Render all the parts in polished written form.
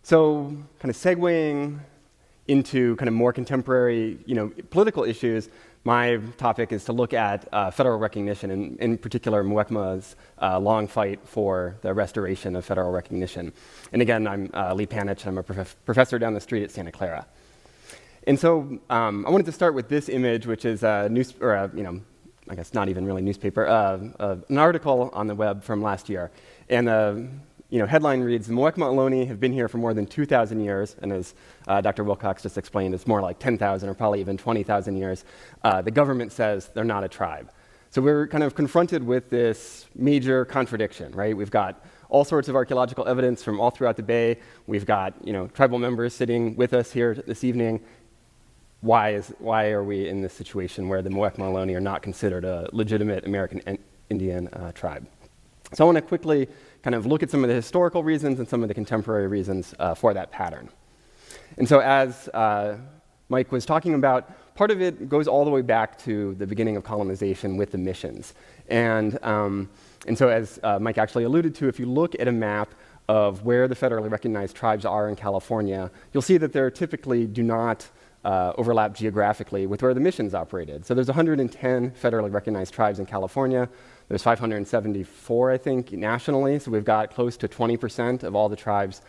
So kind of segueing into kind of more contemporary, political issues, my topic is to look at federal recognition, and in particular Muwekma's long fight for the restoration of federal recognition. And again, I'm Lee Panich. I'm a professor down the street at Santa Clara. And so I wanted to start with this image, which is I guess not even really newspaper, an article on the web from last year. And the headline reads, Muwekma Ohlone have been here for more than 2,000 years, and as Dr. Wilcox just explained, it's more like 10,000 or probably even 20,000 years. The government says they're not a tribe. So we're kind of confronted with this major contradiction, right? We've got all sorts of archaeological evidence from all throughout the Bay. We've got, tribal members sitting with us here this evening. Why are we in this situation where the Muwekma Ohlone are not considered a legitimate American Indian tribe? So I want to quickly kind of look at some of the historical reasons and some of the contemporary reasons for that pattern. And so as Mike was talking about, part of it goes all the way back to the beginning of colonization with the missions. And so as Mike actually alluded to, if you look at a map of where the federally recognized tribes are in California, you'll see that they typically do not overlap geographically with where the missions operated. So there's 110 federally recognized tribes in California. There's 574, I think, nationally. So we've got close to 20% of all the tribes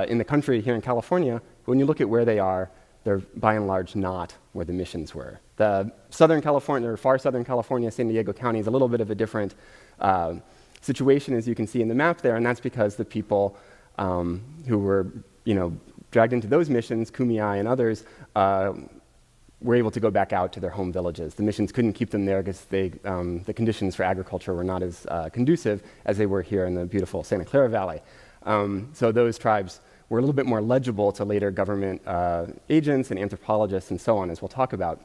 in the country here in California. When you look at where they are, they're by and large not where the missions were. The Southern California, or far Southern California, San Diego County is a little bit of a different situation, as you can see in the map there, and that's because the people who were, dragged into those missions, Kumeyaay and others, were able to go back out to their home villages. The missions couldn't keep them there because the conditions for agriculture were not as conducive as they were here in the beautiful Santa Clara Valley. So those tribes were a little bit more legible to later government agents and anthropologists and so on, as we'll talk about.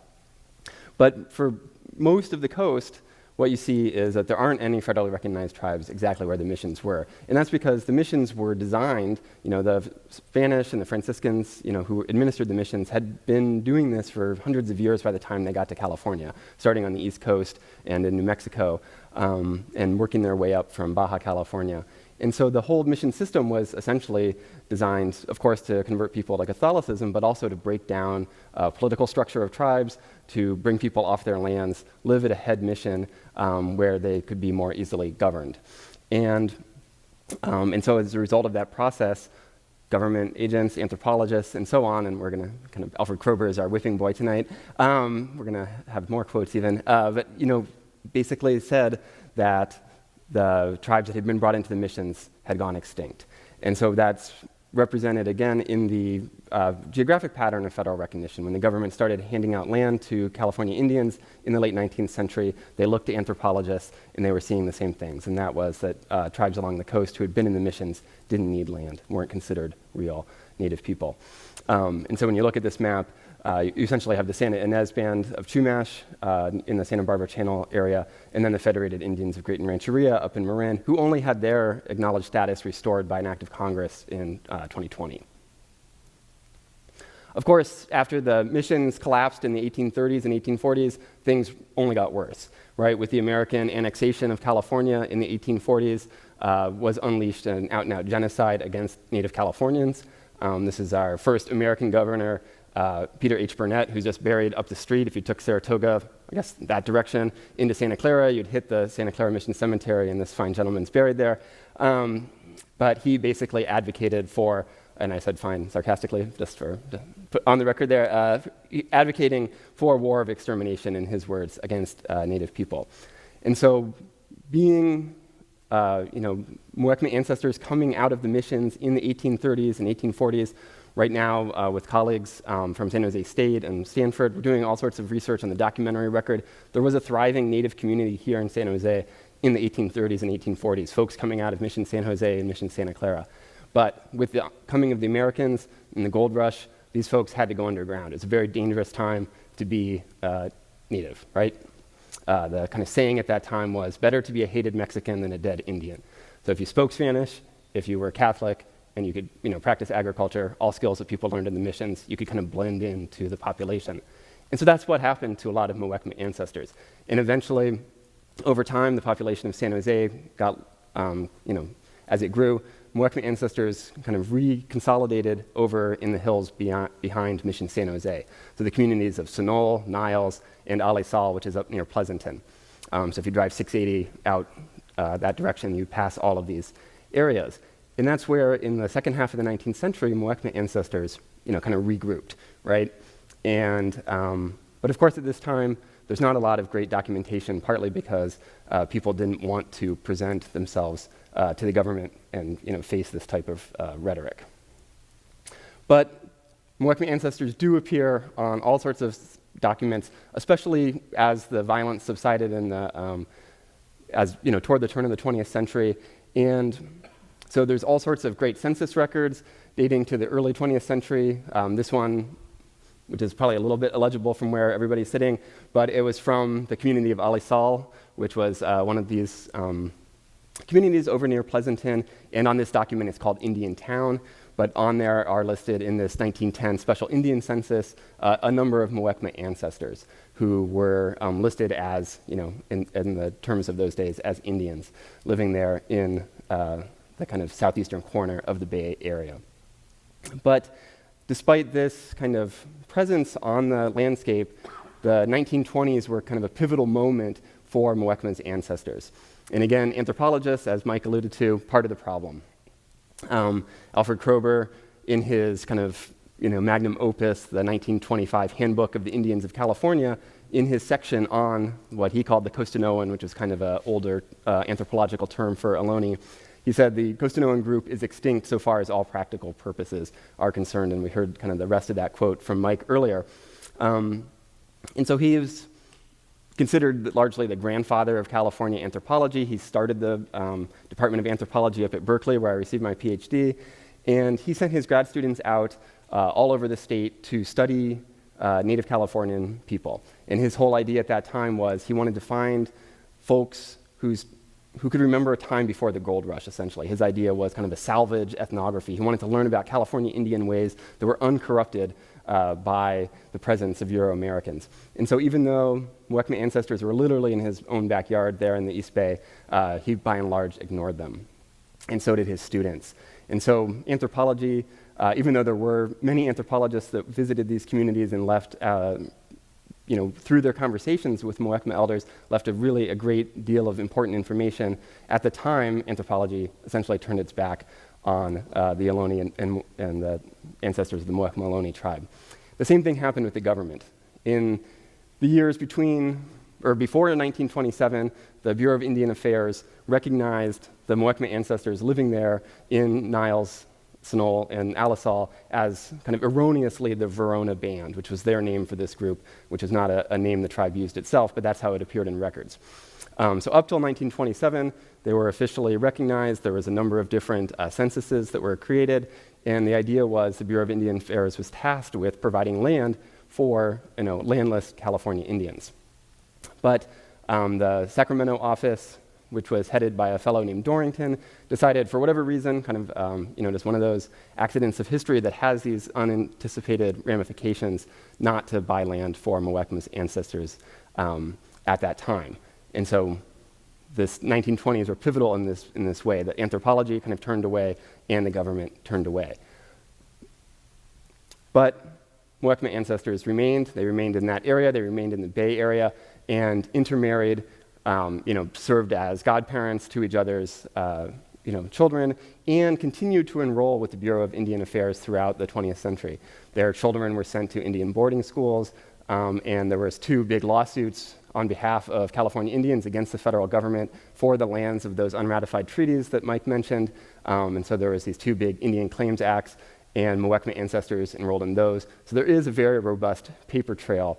But for most of the coast, what you see is that there aren't any federally recognized tribes exactly where the missions were. And that's because the missions were designed, the Spanish and the Franciscans, who administered the missions had been doing this for hundreds of years by the time they got to California, starting on the East Coast and in New Mexico, and working their way up from Baja California. And so the whole mission system was essentially designed, of course, to convert people to Catholicism, but also to break down political structure of tribes, to bring people off their lands, live at a head mission where they could be more easily governed. And so as a result of that process, government agents, anthropologists, and so on, and we're going to kind of, Alfred Kroeber is our whipping boy tonight. We're going to have more quotes even, but basically said that the tribes that had been brought into the missions had gone extinct. And so that's represented again in the geographic pattern of federal recognition. When the government started handing out land to California Indians in the late 19th century, they looked to anthropologists and they were seeing the same things. And that was that tribes along the coast who had been in the missions didn't need land, weren't considered real Native people. And so when you look at this map, you essentially have the Santa Ynez Band of Chumash in the Santa Barbara Channel area, and then the Federated Indians of Great and Rancheria up in Marin, who only had their acknowledged status restored by an act of Congress in 2020. Of course, after the missions collapsed in the 1830s and 1840s, things only got worse, right? With the American annexation of California in the 1840s, was unleashed an out-and-out genocide against Native Californians. This is our first American governor, Peter H. Burnett, who's just buried up the street. If you took Saratoga, I guess that direction, into Santa Clara, you'd hit the Santa Clara Mission Cemetery, and this fine gentleman's buried there. But he basically advocated for, and I said fine sarcastically, just to put on the record there, advocating for a war of extermination, in his words, against Native people. And so being Muwekma ancestors coming out of the missions in the 1830s and 1840s. Right now, with colleagues from San Jose State and Stanford, we're doing all sorts of research on the documentary record. There was a thriving Native community here in San Jose in the 1830s and 1840s, folks coming out of Mission San Jose and Mission Santa Clara. But with the coming of the Americans and the gold rush, these folks had to go underground. It's a very dangerous time to be Native, right? The kind of saying at that time was, better to be a hated Mexican than a dead Indian. So if you spoke Spanish, if you were Catholic, and you could practice agriculture, all skills that people learned in the missions, you could kind of blend into the population. And so that's what happened to a lot of Muwekma ancestors. And eventually, over time, the population of San Jose got, as it grew, Muwekma ancestors kind of reconsolidated over in the hills behind Mission San Jose. So the communities of Sunol, Niles, and Alisal, which is up near Pleasanton. So if you drive 680 out that direction, you pass all of these areas. And that's where, in the second half of the 19th century, Muwekma ancestors, kind of regrouped, right? And, but of course, at this time, there's not a lot of great documentation, partly because people didn't want to present themselves to the government and, face this type of rhetoric. But Muwekma ancestors do appear on all sorts of documents, especially as the violence subsided in the, toward the turn of the 20th century. And so there's all sorts of great census records dating to the early 20th century. This one, which is probably a little bit illegible from where everybody's sitting, but it was from the community of Alisal, which was one of these communities over near Pleasanton. And on this document, it's called Indian Town. But on there are listed in this 1910 special Indian census a number of Muwekma ancestors who were listed as, in the terms of those days, as Indians living there in the kind of southeastern corner of the Bay Area. But despite this kind of presence on the landscape, the 1920s were kind of a pivotal moment for Muwekma's ancestors. And again, anthropologists, as Mike alluded to, part of the problem. Alfred Kroeber, in his kind of magnum opus, the 1925 Handbook of the Indians of California, in his section on what he called the Costanoan, which is kind of an older anthropological term for Ohlone, he said the Costanoan group is extinct so far as all practical purposes are concerned, and we heard kind of the rest of that quote from Mike earlier. And so he is considered largely the grandfather of California anthropology. He started the Department of Anthropology up at Berkeley, where I received my PhD, and he sent his grad students out all over the state to study Native Californian people. And his whole idea at that time was he wanted to find folks who could remember a time before the gold rush, essentially. His idea was kind of a salvage ethnography. He wanted to learn about California Indian ways that were uncorrupted by the presence of Euro-Americans. And so even though Muwekma ancestors were literally in his own backyard there in the East Bay, he by and large ignored them. And so did his students. And so anthropology, even though there were many anthropologists that visited these communities and left through their conversations with Muwekma elders, left a great deal of important information. At the time, anthropology essentially turned its back on the Ohlone and the ancestors of the Muwekma Ohlone Tribe. The same thing happened with the government. In the years before 1927, the Bureau of Indian Affairs recognized the Muwekma ancestors living there in Niles, Sunol, and Alisal as kind of erroneously the Verona Band, which was their name for this group, which is not a name the tribe used itself, but that's how it appeared in records. So up till 1927, they were officially recognized. There was a number of different censuses that were created, and the idea was the Bureau of Indian Affairs was tasked with providing land for landless California Indians. But the Sacramento office, which was headed by a fellow named Dorrington, decided for whatever reason, kind of just one of those accidents of history that has these unanticipated ramifications, not to buy land for Muwekma's ancestors at that time. And so this 1920s were pivotal in this way, that anthropology kind of turned away and the government turned away. But Muwekma ancestors remained. They remained in that area. They remained in the Bay Area and intermarried, served as godparents to each other's children, and continued to enroll with the Bureau of Indian Affairs throughout the 20th century. Their children were sent to Indian boarding schools, and there was 2 big lawsuits on behalf of California Indians against the federal government for the lands of those unratified treaties that Mike mentioned. And so there was these 2 big Indian Claims Acts, and Muwekma ancestors enrolled in those. So there is a very robust paper trail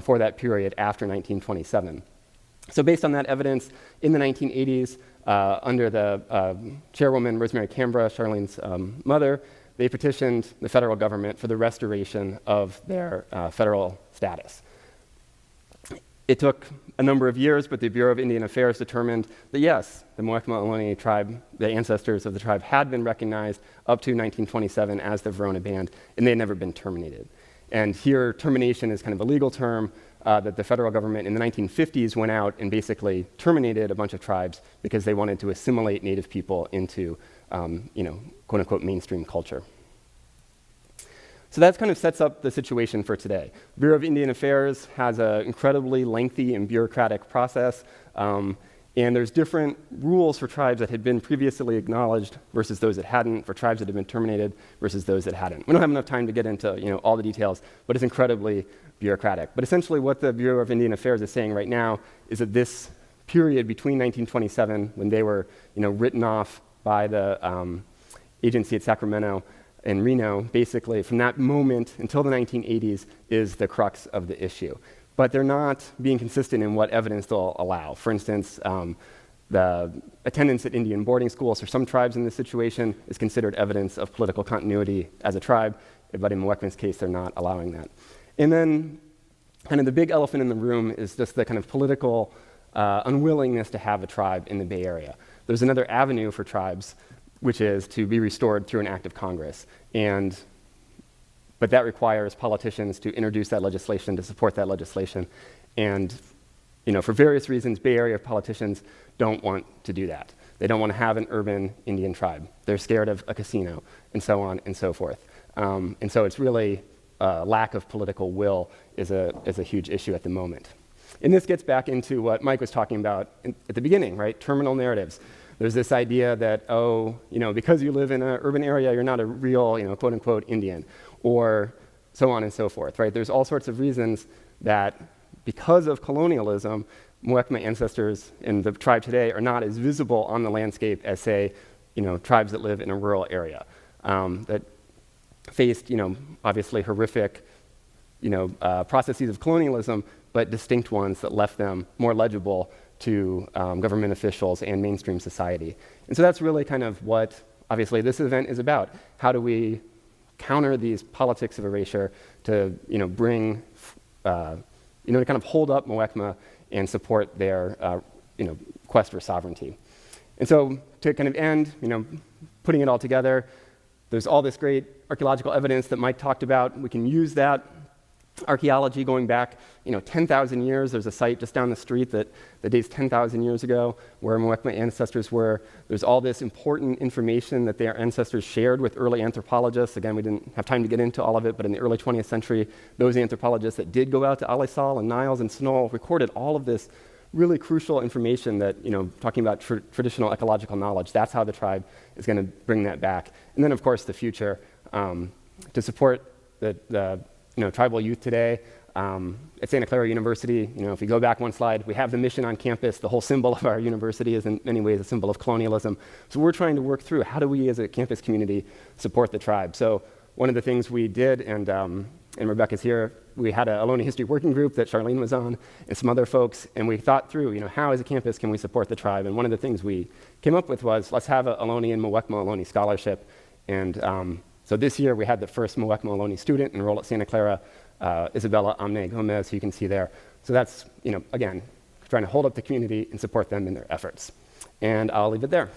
for that period after 1927. So based on that evidence, in the 1980s, under the chairwoman Rosemary Cambra, Charlene's mother, they petitioned the federal government for the restoration of their federal status. It took a number of years, but the Bureau of Indian Affairs determined that yes, the Muwekma Ohlone Tribe, the ancestors of the tribe, had been recognized up to 1927 as the Verona Band, and they had never been terminated. And here, termination is kind of a legal term that the federal government in the 1950s went out and basically terminated a bunch of tribes because they wanted to assimilate Native people into quote unquote mainstream culture. So that kind of sets up the situation for today. Bureau of Indian Affairs has an incredibly lengthy and bureaucratic process, and there's different rules for tribes that had been previously acknowledged versus those that hadn't, for tribes that had been terminated versus those that hadn't. We don't have enough time to get into all the details, but it's incredibly bureaucratic. But essentially what the Bureau of Indian Affairs is saying right now is that this period between 1927, when they were written off by the agency at Sacramento and Reno, basically from that moment until the 1980s is the crux of the issue. But they're not being consistent in what evidence they'll allow. For instance, the attendance at Indian boarding schools for some tribes in this situation is considered evidence of political continuity as a tribe, but in Muwekma's case, they're not allowing that. And then kind of the big elephant in the room is just the kind of political unwillingness to have a tribe in the Bay Area. There's another avenue for tribes, which is to be restored through an act of Congress. But that requires politicians to introduce that legislation, to support that legislation. And for various reasons, Bay Area politicians don't want to do that. They don't want to have an urban Indian tribe. They're scared of a casino, and so on and so forth. And so it's really lack of political will is a huge issue at the moment. And this gets back into what Mike was talking about at the beginning, right? Terminal narratives. There's this idea that, because you live in an urban area, you're not a real, quote-unquote Indian, or so on and so forth, right? There's all sorts of reasons that because of colonialism, Muwekma ancestors in the tribe today are not as visible on the landscape as, say, tribes that live in a rural area that faced, obviously horrific, processes of colonialism, but distinct ones that left them more legible to government officials and mainstream society. And so that's really kind of what, obviously, this event is about. How do we counter these politics of erasure to, bring, to kind of hold up Muwekma and support their, quest for sovereignty. And so to kind of end, putting it all together, there's all this great archaeological evidence that Mike talked about. We can use that archaeology going back, 10,000 years. There's a site just down the street that dates 10,000 years ago where Muwekma ancestors were. There's all this important information that their ancestors shared with early anthropologists. Again, we didn't have time to get into all of it, but in the early 20th century, those anthropologists that did go out to Alisal and Niles and Snow recorded all of this really crucial information that, talking about traditional ecological knowledge, that's how the tribe is going to bring that back. And then, of course, the future, to support the tribal youth today. At Santa Clara University, if you go back one slide, we have the mission on campus. The whole symbol of our university is in many ways a symbol of colonialism. So we're trying to work through how do we as a campus community support the tribe. So one of the things we did, and Rebecca's here, we had a Ohlone history working group that Charlene was on and some other folks, and we thought through, how as a campus can we support the tribe? And one of the things we came up with was, let's have a Ohlone and Muwekma Ohlone scholarship. And so this year we had the first Muwekma Ohlone student enroll at Santa Clara, Isabella Amne Gomez, who you can see there. So that's, again, trying to hold up the community and support them in their efforts. And I'll leave it there.